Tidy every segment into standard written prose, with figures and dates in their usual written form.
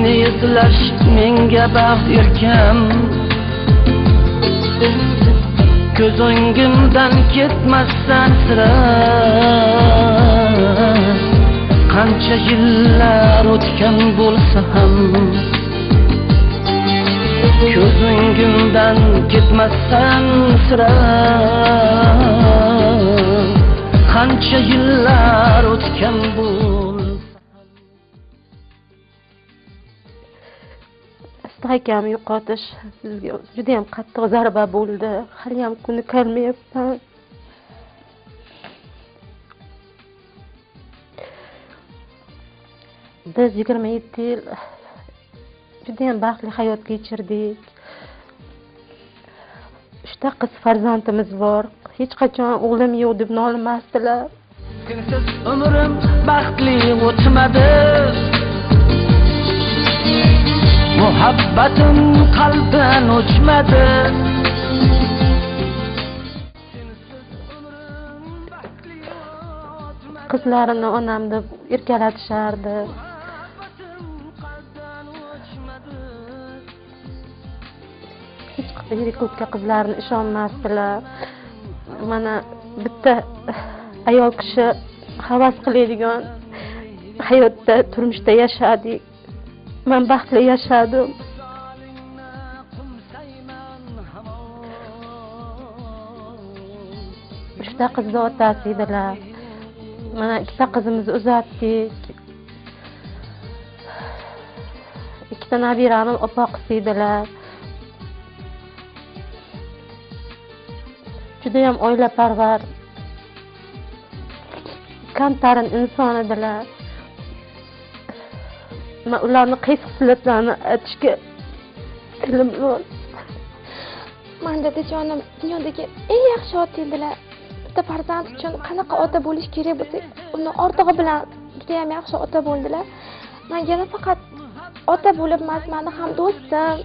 seni izlash menga baxt erkam. Ko'z o'ngimdan ketmassan sira. Qancha yillar o'tgan bo'lsa ham ko'z o'ngimdan ketmassan sira. Qancha yillar o'tgan bo'lsa Astakam yo'qotish sizga juda ham qattiq zarba bo'ldi. Hali ham kuni ko'rmayapman. Biz 27 yil juda ham baxtli hayot kechirdik. 3 ta qiz farzandimiz bor. Hech qachon o'g'lim yo'q deb nolimasdilar. Sensiz umrim baxtli o'tmadi. Muhabbatim qalbdan o'chmadi. Qizlarimni onam deb erkalatishardi. Hech qanday ko'pga qizlarni ishonmasdilar. Mana bitta ayol kishi havas qiladigan hayotda, turmushda yashadik. Men baxtli yashadim. Uchta qizni otasi edilar. Mana ikkita qizimizni uzatdik. Ikkita nabirani opoqisi edilar. Juda ham oilaparvar, kamtarin inson edilar. Men ularni qaysi xislatlarini aytishga tilim yo'q. Men dadajonim dunyodagi eng yaxshi ota edilar. Bitta farzand uchun qanaqa ota bo'lish kerak bo'lsa, uni ortig'i bilan juda ham yaxshi ota bo'ldilar. Menga faqat ota bo'lib emas, meni ham do'stim,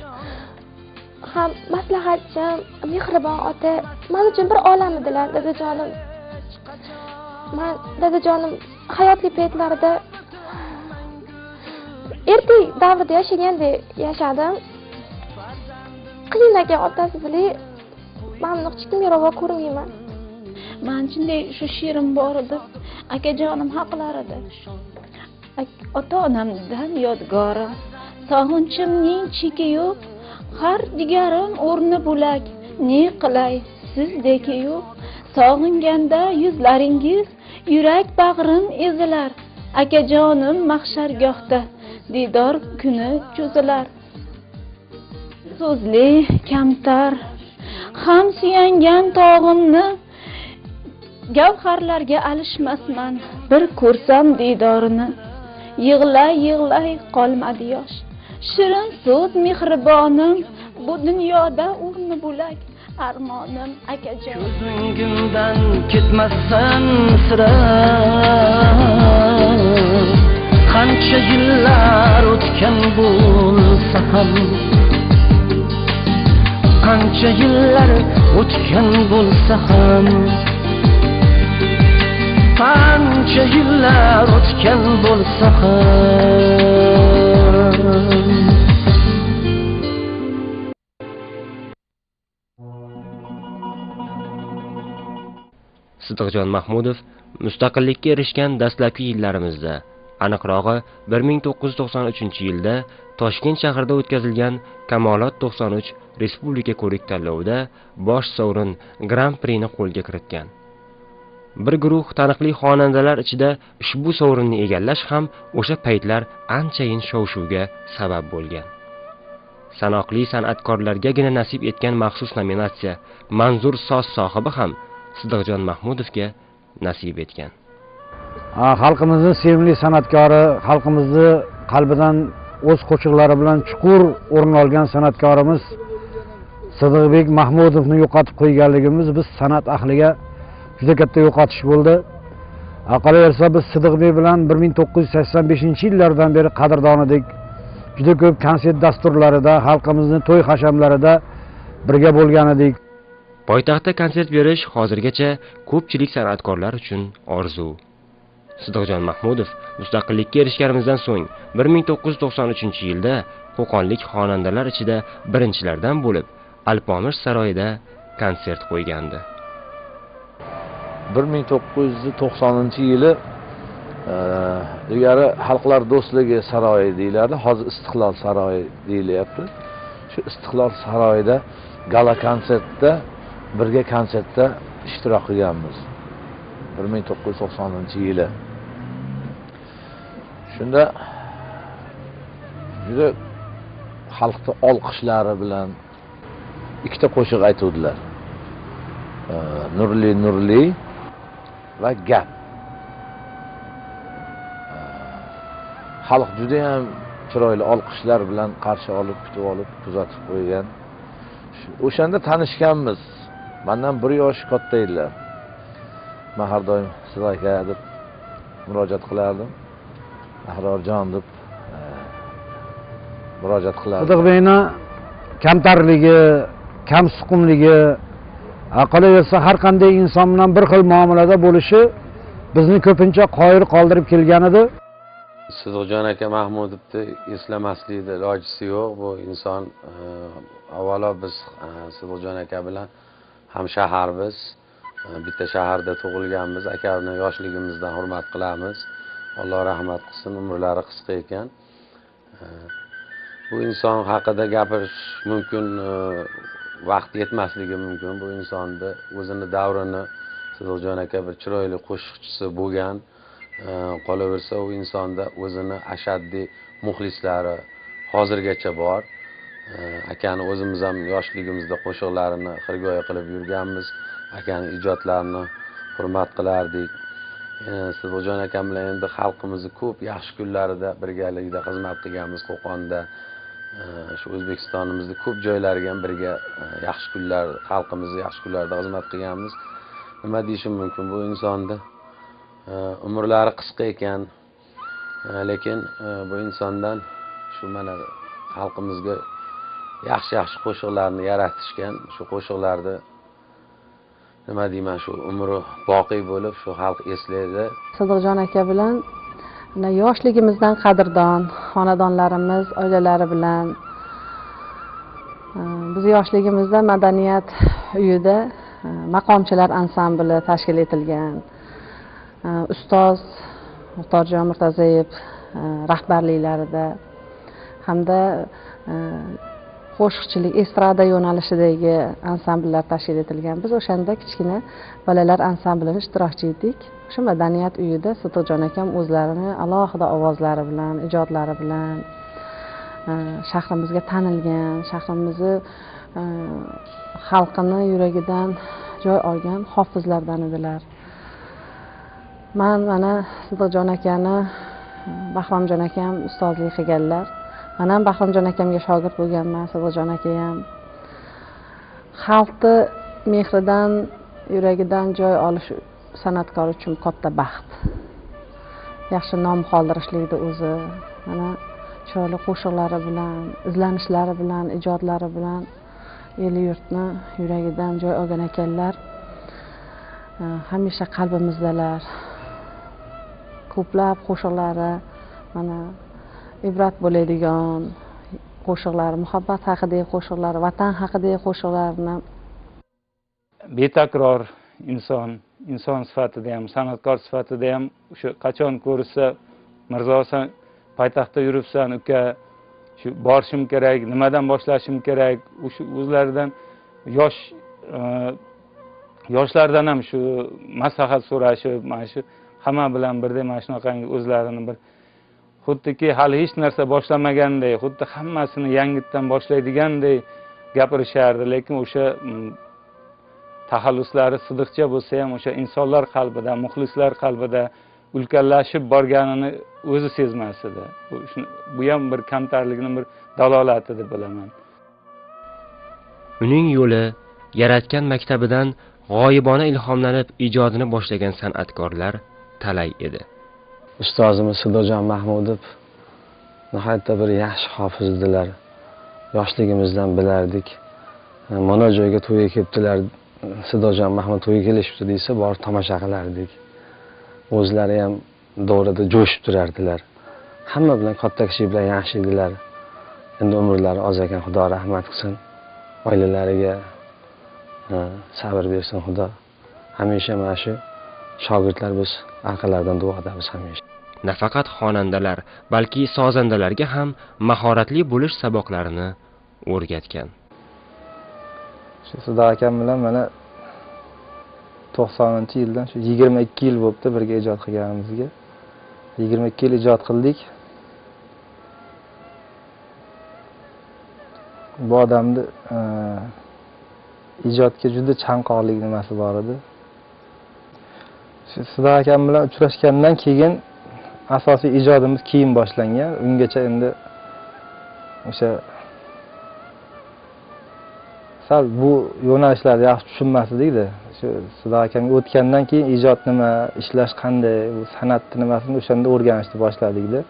ham maslahatchim, mehribon ota. Men uchun bir olam edilar dadajonim. Men dadajonim hayotli paytlarida ertak davrida yashagandek yashadim. Qiyin ekan otasi bilan men hech kimga ravo ko'rmayman. Men shunday shu she'rim bor edi. Akajonim haqlar edi. Ota-onamdan yodgorim, sog'inchimning cheki yo'q. Har digarim o'rni bo'lak, ne qilay sizdek yo'q. Sog'inganda yuzlaringiz yurak bag'rim ezilar. Akajonim mahshargohda didor kuni cho'zilar. So'zli kamtar ham suyangan tog'imni gavharlarga alishmasman. Bir ko'rsam didorini yig'lay yig'lay qolmadi yosh. Shirin so'z mehribonim bu dunyoda o'rni bo'lak. Armonim akajon. Ko'z o'ngimdan ketmassan sira. Qancha yillar o'tgan bo'lsa ham, qancha yillar o'tgan bo'lsa ham, qancha yillar o'tgan bo'lsa ham. Sidiqjon Mahmudov mustaqillikka erishgan dastlabki yillarimizda, aniqrog'i 1993-yilda Toshkent shahrida o'tkazilgan Kamolot 93 Respublika ko'rik tanlovida bosh sovrin Grand Prixni qo'lga kiritgan. Bir guruh taniqli xonandalar ichida ushbu sovrinni egallash ham o'sha paytlar anchayin shov-shuvga sabab bo'lgan. Sanoqli san'atkorlargagina nasib etgan maxsus nominatsiya Manzur soz sohibi ham Sidiqjon Mahmudovga nasib etgan. Xalqimizning sevimli san'atkori, xalqimizni qalbidan o'z qo'shiqlari bilan chuqur o'rin olgan san'atkorimiz Sidiqbek Mahmudovni yo'qotib qo'yganligimiz biz san'at ahliga juda katta yo'qotish bo'ldi. Qolaversa biz Sidiqbek bilan 1985-yillardan beri qadrdon edik. Juda ko'p konsert dasturlarida, xalqimizning to'y hashamlarida birga bo'lgan edik. Poytaxtda konsert berish hozirgacha ko'pchilik san'atkorlar uchun orzu. Sidiqjon Mahmudov mustaqillikka erishganimizdan so'ng 1993-yilda qo'qonlik xonandalar ichida birinchilardan bo'lib Alpomish saroyida konsert qo'ygandi. 1990-yili ilgari Xalqlar do'stligi saroyi deyiladi, hozir Istiqlol saroyi deyilyapti. Shu Istiqlol saroyida gala konsertda, birga konsertda ishtirok qilganmiz. 1990-yili. Shunda juda xalqning olqishlari bilan ikkita qo'shiq aytuvdilar. Nurli Nurli va Gap. Xalq juda ham chiroyli olqishlar bilan qarshi olib, kutib olib, kuzatib qo'ygan. O'shanda tanishganmiz. Mendan 1 yosh katta edilar. Men har doim Sidiq aka deb murojaat qilardim. Ahrorjon deb murojaat qilardim. Sidiqbekni kamtarligi, kamsuqumligi, qolaversa har qanday inson bilan bir xil muomalada bo'lishi bizni ko'pincha qoyil qoldirib kelgan edi. Sidiqjon aka Mahmudovni eslamaslikda ilojisi yo'q. Bu inson avvalo biz Sidiqjon aka bilan hamshaharmiz. Bitta shaharda tug'ilganmiz. Akani yoshligimizdan hurmat qilamiz. Alloh rahmat qilsin, umrlari qisqa ekan. Bu inson haqida gapirish mumkin, vaqt yetmasligi mumkin. Bu insonni o'zini davrini Sidiqjon aka bir chiroyli qo'shiqchisi bo'lgan. Qolaversa u insonda o'zini ashaddiy muxlislari hozirgacha bor. Akani o'zimiz ham yoshligimizda qo'shiqlarini xirgoyi qilib yurganmiz. Akani ijodlarini hurmat qilardik. Sidiqjon akam bilan endi xalqimizni ko'p yaxshi kunlarida birgalikda xizmat qilganmiz Qo'qonda. Shu O'zbekistonimizning ko'p joylariga ham birga yaxshi kunlar, xalqimizni yaxshi kunlarda xizmat qilganmiz. Nima deyishim mumkin, bu insonni umrlari qisqa ekan, lekin bu insondan shu mana xalqimizga yaxshi qo'shiqlarni yaratishgan. Shu qo'shiqlarni nima deyman, shu umri boqiy bo'lib, shu xalq eslaydi. Sidiqjon aka bilan yoshligimizdan qadrdon, xonadonlarimiz, oilalari bilan biz yoshligimizda madaniyat uyida maqomchilar ansambli tashkil etilgan. Ustoz Muxtorjon Murtazayev rahbarliklarida hamda qo'shiqchilik, estrada yo'nalishidagi ansambllar tashkil etilgan. Biz o'shanda kichkina bolalar ansamblining ishtirokchi edik. Shu madaniyat uyida Sidiqjon akam o'zlarini alohida ovozlari bilan, ijodlari bilan shahrimizga tanilgan, shahrimizni xalqini yuragidan joy olgan hofizlardan edilar. Mana Sidiqjon akani Bahromjon akam ustozlik qilganlar. Men ham Bahromjon akamga shogird bo'lganman, Sidiqjon aka ham. Xalqni mehridan, yuragidan joy olish san'atkor uchun katta baxt. Yaxshi nom qoldirishlikni o'zi, mana chiroyli qo'shiqlari bilan, izlanishlari bilan, ijodlari bilan el yurtni yuragidan joy olgan ekanlar. Hamisha qalbimizdalar. Ko'plab qo'shiqlari mana ibrat bo'ladigan qo'shiqlar, muhabbat haqidagi qo'shiqlar, vatan haqidagi qo'shiqlarni betakror inson sifatida ham, san'atkor sifatida ham o'sha qachon ko'rsa, Mirzo sen poytaxtda yuribsan, uka, shu borishim kerak, nimadan boshlashim kerak, o'sha o'zlaridan yoshlardan ham shu maslahat so'rashib, mana shu hamma bilan birdek mana shunaqangi o'zlarini bir xuddiki hali hech narsa boshlamaganday, xuddi hammasini yangitdan boshlaydigandek gapirishardi, lekin o'sha taxalluslari sidiqcha bo'lsa ham o'sha insonlar qalbida, muxlislar qalbida ulkanlashib borganini o'zi sezmas edi. Bu ham bir kamtarlikning bir dalolati deb bilaman. Uning yo'li yaratgan maktabidan g'oyibona ilhomlanib ijodini boshlagan san'atkorlar talay edi. Ustozimiz Sidiqjon Mahmudov nihoyatda bir yaxshi hofiz edilar. Yoshligimizdan bilardik. Mana joyga to'yga kelibdilar, Sidiqjon Mahmud to'yga kelishibdi desa, borib tomosha qilardik. O'zlari ham davrada jo'shib turardilar. Hamma bilan katta kishi bilan yaxshi edilar. Endi umrlari oz ekan, Xudo rahmat qilsin. Oilalariga sabr bersin Xudo. Hamisha mana shu shogirdlar biz orqalaridan duo qilamiz hamisha. Nafaqat xonandalar, balki sozandalarga ham mahoratli bo'lish saboqlarini o'rgatgan. Shu Xudo akam bilan mana 90-yildan shu 22 yil bo'libdi birga ijod qilganimizga. 22 yil ijod qildik. Bu odamni ijodga juda chanqoqlik nimasi bor edi. Shu Xudo akam bilan uchrashgandan keyin asosiy ijodimiz keyin boshlangan. Ungacha endi o'sha sal bu yo'nalishlarni yaxshi tushunmasdik-da. Shu Xudo akamga o'tgandan keyin ijod nima, ishlash qanday, bu san'atni nimasini o'shanda o'rganishni boshladik-da.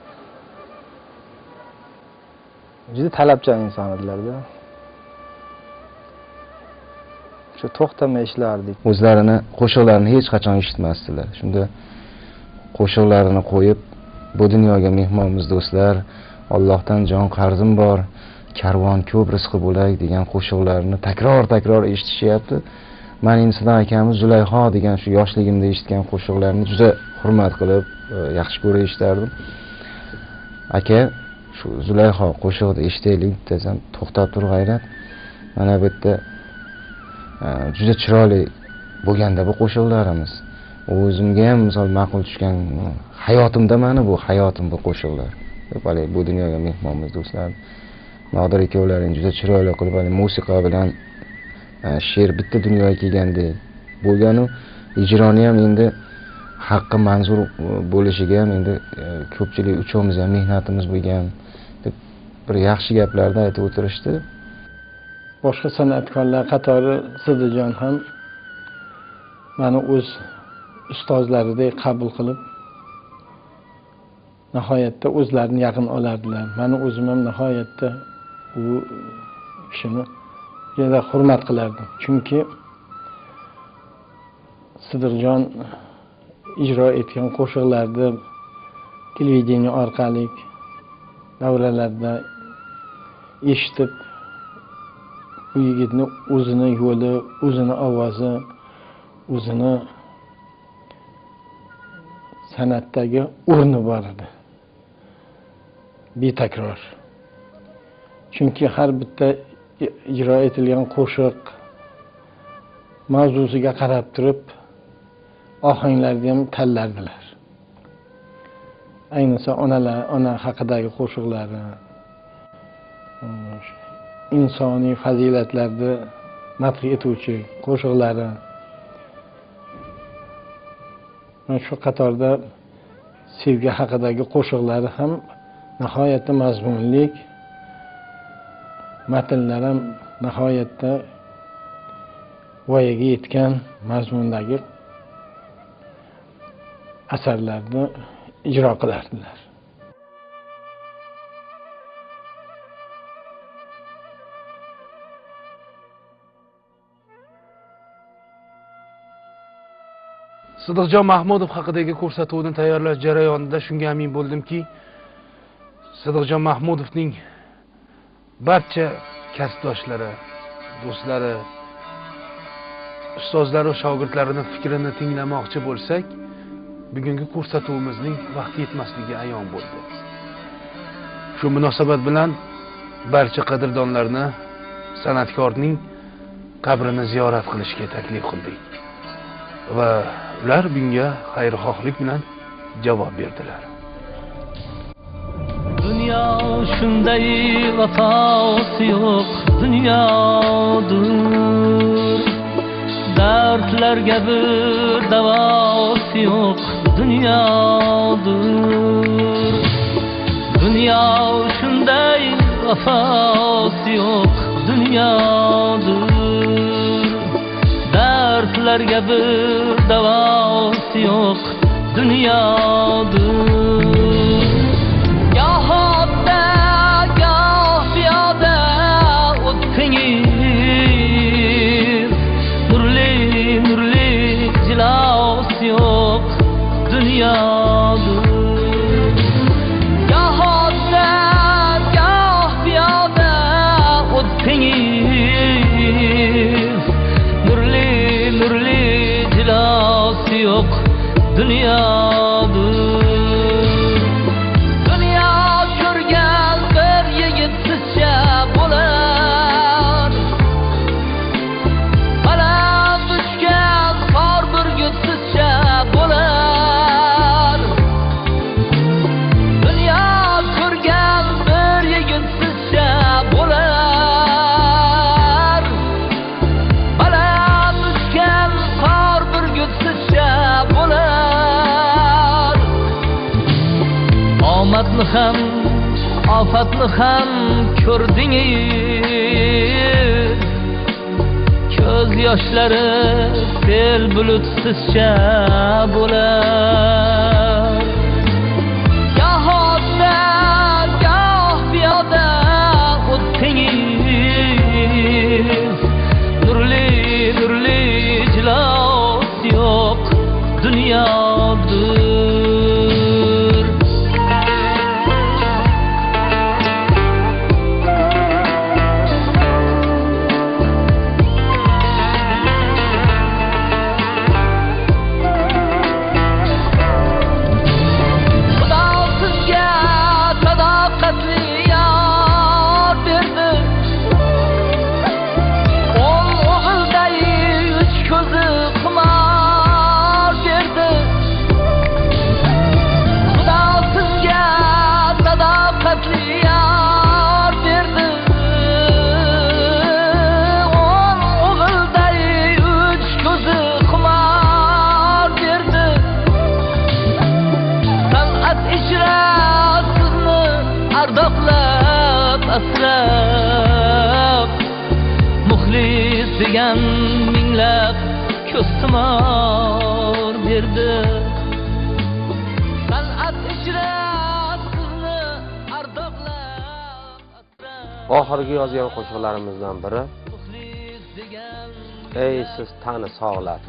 Juda talabchan inson edilar-da. Shu to'xtamay ishlardik. O'zlarini qo'shiqlarini hech qachon eshitmasdilar. Shunda qo'shiqlarini qo'yib, bu dunyoga mehmonmiz do'stlar, Allohdan jon qarzim bor, karvon ko'p rizqi bo'lay degan qo'shiqlarni takror eshitishyapti. Men Inson akamiz Zulayho degan shu yoshligimda eshitgan qo'shiqlarni juda hurmat qilib, yaxshi ko'rib eshitardim. Aka, shu Zulayho qo'shig'ini eshitaylik desam, to'xtab tur g'ayrat. Mana bu yerda juda chiroyli bo'lganda bu qo'shiqlarimiz. O'zimga ham misol ma'qul tushgan, hayotimda mana bu hayotim bu qo'shiqlar. Balki bu dunyoga mehmonmiz do'stlar. Nodir ikkovlaring juda chiroyli qilib musiqa bilan she'r bitta dunyoga kelgandek bo'lganu, ijroni ham endi haqqi manzur bo'lishiga ham endi ko'pchilik uchovimiz ham mehnatimiz bo'lgan deb bir yaxshi gaplarni aytib o'tirishdi. Boshqa san'atkorlar qatori Sidirjon ham meni o'z ustozlaridek qabul qilib, nihoyatda o'zlarini yaqin olardilar. Meni o'zim ham nihoyatda u kishini juda hurmat qilardim. Chunki Sidirjon ijro etgan qo'shiqlarni televideniya orqali davralarda eshitib, bu yigitni o'zini yo'li, o'zini ovozi, o'zini san'atdagi o'rni bor edi. Betakror. Chunki har bitta ijro etilgan qo'shiq mavzusiga qarab turib ohanglarni ham tanlardilar. Ayniqsa ona haqidagi qo'shiqlari, insoniy fazilatlarni madh etuvchi qo'shiqlari. Mana shu qatorda sevgi haqidagi qo'shiqlari ham nihoyatda mazmunli, matnlar ham nihoyatda voyaga yetgan mazmundagi asarlarni ijro qilardilar. Sidirjon Mahmudov haqidagi ko'rsatuvni tayyorlash jarayonida shunga amin bo'ldimki, Sidirjon Mahmudovning barcha kasbdoshlari, do'stlari, ustozlari va shogirdlarining fikrini tinglamoqchi bo'lsak, bugungi ko'rsatuvimizning vaqti yetmasligi ayon bo'ldi. Shu munosabat bilan barcha qadrdonlarni san'atkorning qabrini ziyorat qilishga taklif qildik. Va ular bunga xayrixohlik bilan javob berdilar. Dünya shunday vafosi yo'q dunyodir. Dardlarga bir davosi yo'q dunyodir. Dünya shunday vafosi yo'q dunyodir. Dardlarga bir davosi yo'q dunyodir. Gohda goh piyoda o'tdingiz, nurli jilos yo'q dunyodir. ham ofatni ham ko'rdingiz. Ko'z yoshlari sel bulutsizcha bo'lar. Goh otda, goh piyoda o'tdingiz. Nurli nurli jilos yo'q dunyodir. Muxlis degan minglab ko'stimor berdi. San'at ichra sizni ardoqlab Oxirgi yozgan qo'shiqlarimizdan biri Ey siz tani sog'lar,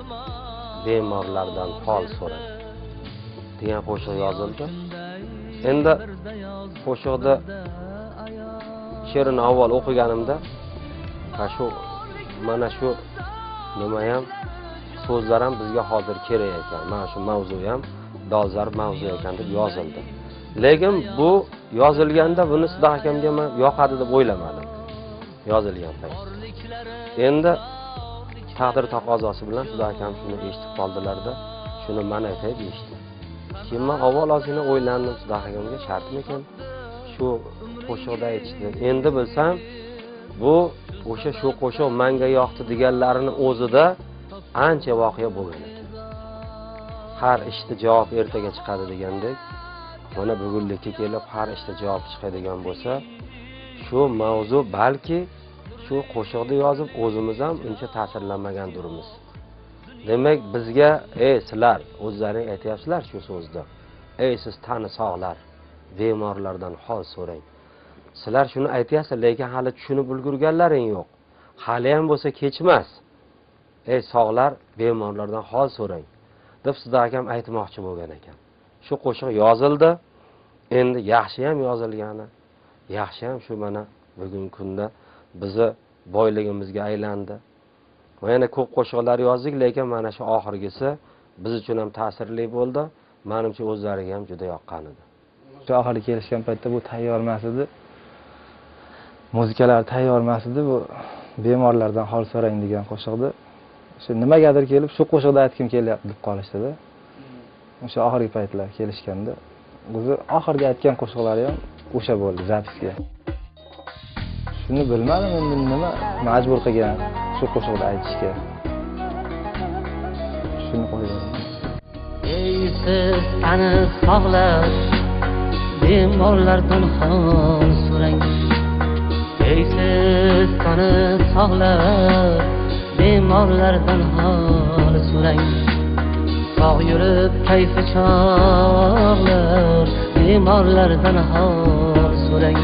bemorlardan hol so'rang degan qo'shiq yozildi. Endi qo'shiqda she'rini avval o'qiganimda mana shu nima ham so'zlar ham bizga hozir kerak ekan. Mana shu mavzu ham dolzarb mavzu ekan deb yozildi. Lekin bu yozilganda buni Sidiq akamga men yoqadi deb o'ylamadim. Yozilgan payt. Endi taqdir taqozosi bilan Sidiq akam shuni eshitib qoldilarda, shuni men aytay deyishdi. Keyin men avval ozgina o'ylandim, Sidiq akamga shartmikan shu qo'shiqda aytishdi. Endi bilsam bu o'sha shu qo'shiq menga yoqdi deganlarini o'zida ancha voqea bo'lgan ekan. Har ishda javob ertaga chiqadi degandek, mana bugunlikka kelib har ishda javob chiqadigan bo'lsa, shu mavzu balki shu qo'shiqni yozib o'zimiz ham uncha ta'sirlanmagandirmiz. Demak bizga sizlar o'zlaring aytyapsizlar shu so'zda. Ey siz tani sog'lar, bemorlardan hol so'rang. Sizlar shuni aytyapsiz, lekin hali tushunib ulgurganlaring yo'q. Hali ham bo'lsa kechmas. Ey sog'lar, bemorlardan hol so'rang deb Sidiq akam aytmoqchi bo'lgan ekan. Shu qo'shiq yozildi. Endi yaxshi ham yozilgani, yaxshi ham shu mana bugungi kunda bizni boyligimizga aylandi. Yana ko'p qo'shiqlar yozdik, lekin mana shu oxirgisi biz uchun ham ta'sirli bo'ldi. Menimcha o'zlariga ham juda yoqqan edi. Shu oxirgi kelishgan paytda bu tayyor emas edi. Muzikalar tayyor emas edi. Bu bemorlardan hol so'rang degan qo'shiqdi. Shu nimagadir kelib shu qo'shiqda aytkim kelyapti deb qolishdi-da. O'sha oxirgi paytlar kelishganda o'zi oxirgi aytgan qo'shiqlari ham o'sha bo'ldi zapisga. Shuni bilmadim endi nima majbur qilgan shu qo'shiqda aytishga. Shuni qo'ydim. Ey siz tani sog'lar, bemorlardan hol so'rang. Ey siz tani sog'lar, bemorlardan hol so'rang. Sog' yurib kayfi chog'lar, bemorlardan hol so'rang.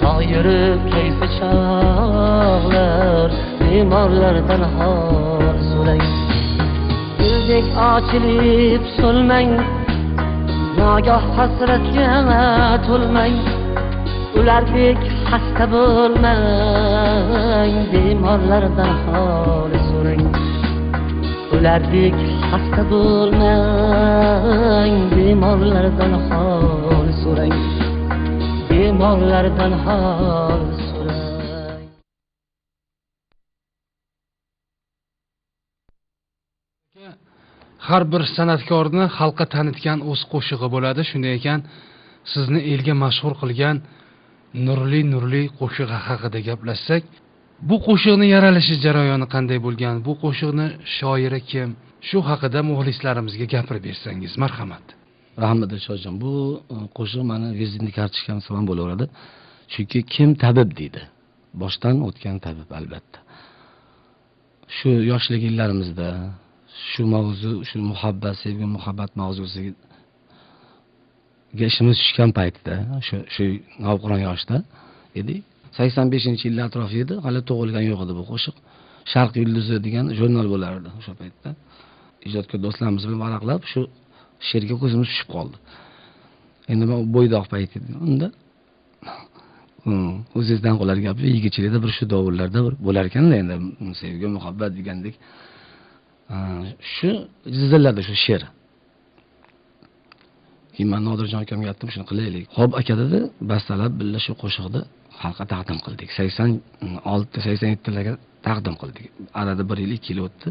Sog' yurib kayfi chog'lar, bemorlardan hol so'rang. Guldek ochilib so'lmang, nogoh hasratga to'lmang. Ulardek xasta bo'lmang, bemorlardan hol so'rang. Ulardek xasta bo'lmang, bemorlardan hol so'rang. Bemorlardan hol so'rang. Har bir san'atkorni xalqqa tanitgan o'z qo'shig'i bo'ladi. Shunday ekan, sizni elga mashhur qilgan nurli qo'shig'i haqida gaplashsak, bu qo'shiqni yaralishi jarayoni qanday bo'lgan, bu qo'shiqni shoiri kim? Shu haqida muxlislarimizga gapirib bersangiz, marhamat. rahmat dilshodjon, bu qo'shiq mani vizitni kartochkam ham bo'laveradi. Chunki kim tabib deydi. Boshdan o'tgan tabib albatta. Shu yoshlik yillarimizda shu mavzu, shu muhabbat, sevgi, muhabbat mavzusiga ishimiz tushgan paytda, shu navqiron yoshda edik. 85-yillar atrofi edi, hali tug'ilgan yo'q edi bu qo'shiq. Sharq yulduzi degan jurnal bo'lardi o'sha paytda. Ijodkor do'stlarimiz bilan varaqlab shu she'rga ko'zimiz tushib qoldi. Endi men bo'ydoq payt edi. Unda o'zingizdan qolar gap, yigitchilikda bir shu davrlarda bir bo'lar ekanda, endi sevgi, muhabbat degandek. Shu jizillarda shu she'r. Keyin men Nodirjon akamga aytdim, shuni qilaylik. Xo'p aka dedi, bastalab billa shu qo'shiqni xalqqa taqdim qildik. 86-87larga taqdim qildik. Arada 1 yil, 2 yil o'tdi.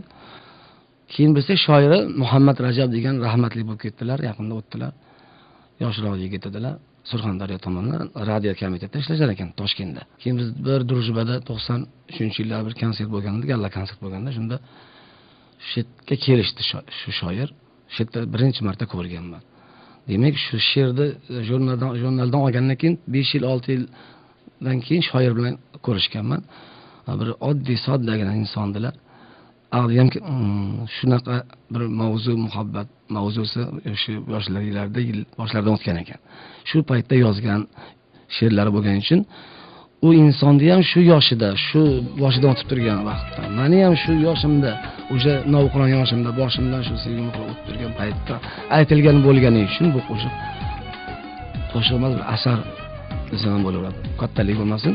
Keyin bilsak, shoiri Muhammad Rajab degan rahmatli bo'lib ketdilar, yaqinda o'tdilar. Yoshroq yigit edilar. Surxondaryo tomondan radio komitetda ishlashar ekan Toshkentda. Keyin biz bir Drujbada 93-yillar bir konsert bo'lganda, galla konsert bo'lganda, shunda shetga kelishdi shu shoir. Shetda birinchi marta ko'rganman. Demak, shu she'rni jurnaldan olgandan keyin 5 yil, 6 yildan keyin shoir bilan ko'rishganman. Bir oddiy, soddagina insondilar. Aqliyam shunaqa bir mavzu, muhabbat mavzusi shu yoshlarida, boshlardan o'tgan ekan. Shu paytda yozgan she'rlari bo'lgani uchun u insonni ham shu yoshida, shu boshidan o'tib turgan vaqtda, meni ham shu yoshimda, o'sha novqiron yoshimda boshimdan shu sevgi muhabbat o'tib turgan paytda aytilgan bo'lgani uchun bu qo'shiq emas, bir asar desam bo'laveradi. Kattalik bo'lmasin.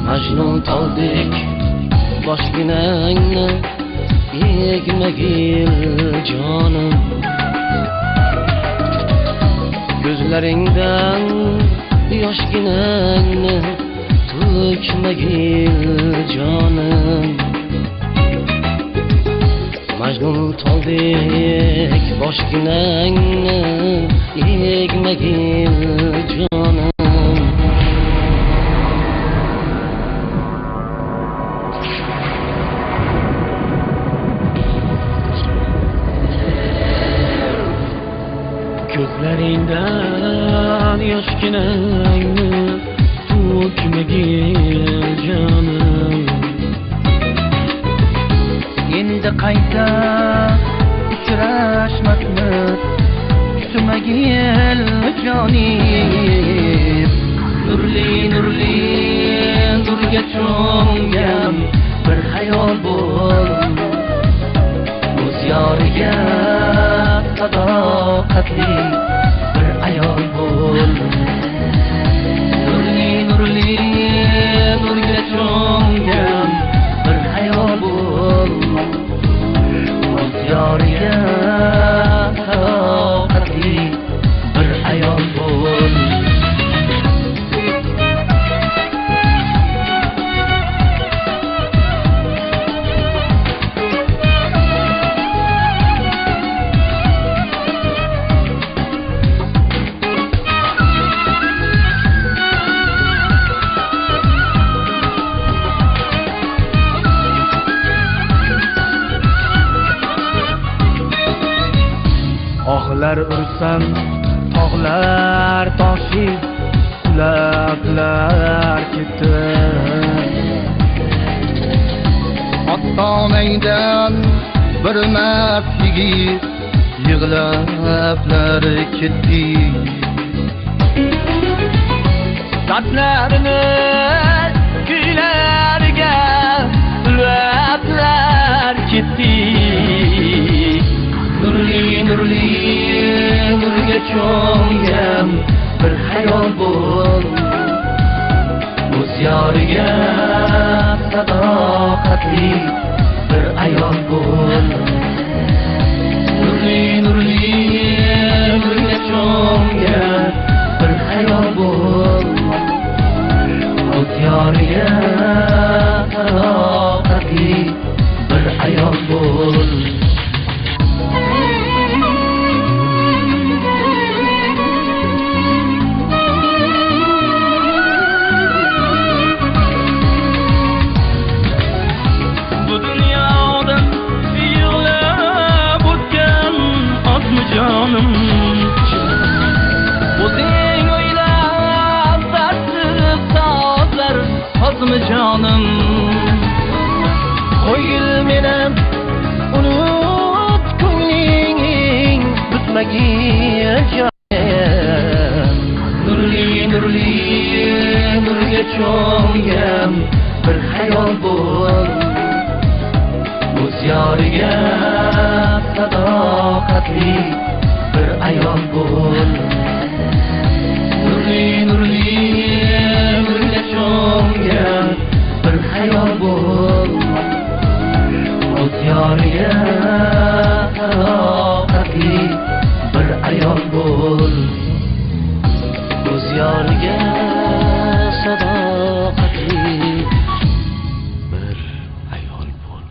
Majnun toldik boshginangni, egmagil jonim. Ko'zlaringdan yoshginangni to'kmagil jonim. Majnun toldik boshginangni, egmagil jonim. Ko'zlaringdan yoshginangni to'kmagil jonim. Endi qayta uchrashmakni kutmagil jonim. Nurli nurga cho'mgan bir hayol bo'l, o'z yoriga sadoqatli bir ayol bo'l. Nurga cho'mgan bir hayol bo'l, o'z yoriga sadoqatli bir ayol bo'l. Ohlar ursam tog'lar toshib, qulablar ketdi. Ota-onangdan bir mard yigit yig'lablar ketdi. Dardlarini kuylarga ulablar ketdi. Nurga cho'mgan bir hayol bo'l, o'z yoriga sadoqatli bir ayol bo'l. Nurga cho'mgan bir hayol bo'l, o'z yoriga sadoqatli bir ayol bo'l. Bu dunyoda yig'lab o'tgan ozmi jonim, o'zing o'ylab dartsiz sozlar ozmi jonim. Qo'ygil meni unut ko'ngling bitmagin joyim. Nurli nurli nurga cho'mgan bir hayol bo'l. O'z yoriga sadoqatli bir ayol bo'l. Nurli nurli nurga cho'mgan bir hayol bo'l. O'z yoriga sadoqatli bir ayol bo'l. O'z yoriga sadoqatli bir ayol bo'l.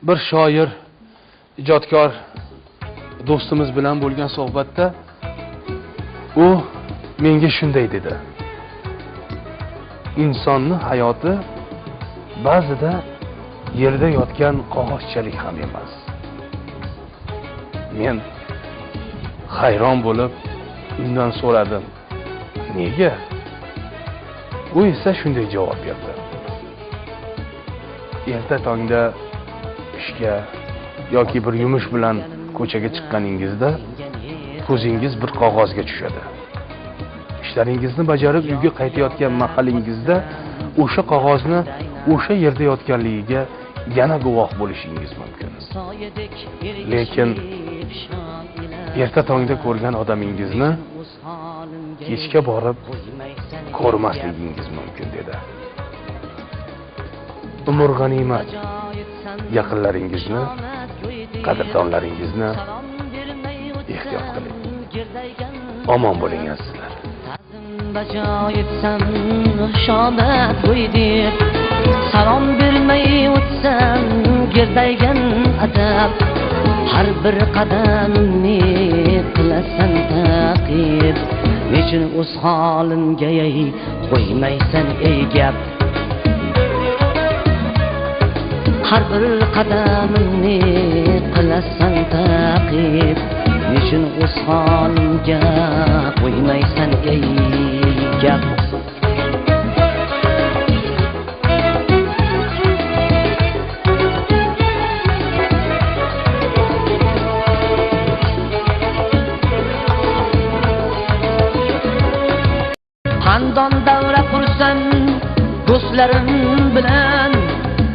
Bir shoir, ijodkor do'stimiz bilan bo'lgan suhbatda u menga shunday dedi: insonni hayoti ba'zida yerda yotgan qog'ozchalik ham emas. Men hayron bo'lib undan so'radim: nega? U esa shunday javob berdi: erta tongda ishga yoki bir yumush bilan ko'chaga chiqqaningizda ko'zingiz bir qog'ozga tushadi. Ishlaringizni bajarib uyga qaytayotgan mahalingizda o'sha qog'ozni o'sha yerda yotganligiga yana guvoh bo'lishingiz mumkin. Lekin erta tongda ko'rgan odamingizni kechga borib ko'rmasligingiz mumkin dedi. Umr g'animat. Yaqinlaringizni, qadrdonlaringizni ehtiyot qiling. Omon bo'ling azizlar. Bajo yetsam shodat bo'ydib, salom bermay o'tsam gerdaygan adab. Har bir qadamni qilasan taqib, nechun o'z holimga qo'ymaysan ey gap. Har bir qadamni qilasan taqib, nechun o'z holimga qo'ymaysan ey gap. Xandon davra qursam do'stlarim bilan,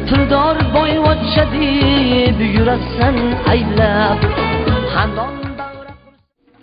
puldor boyvachcha deb yurasan aylab. Xandon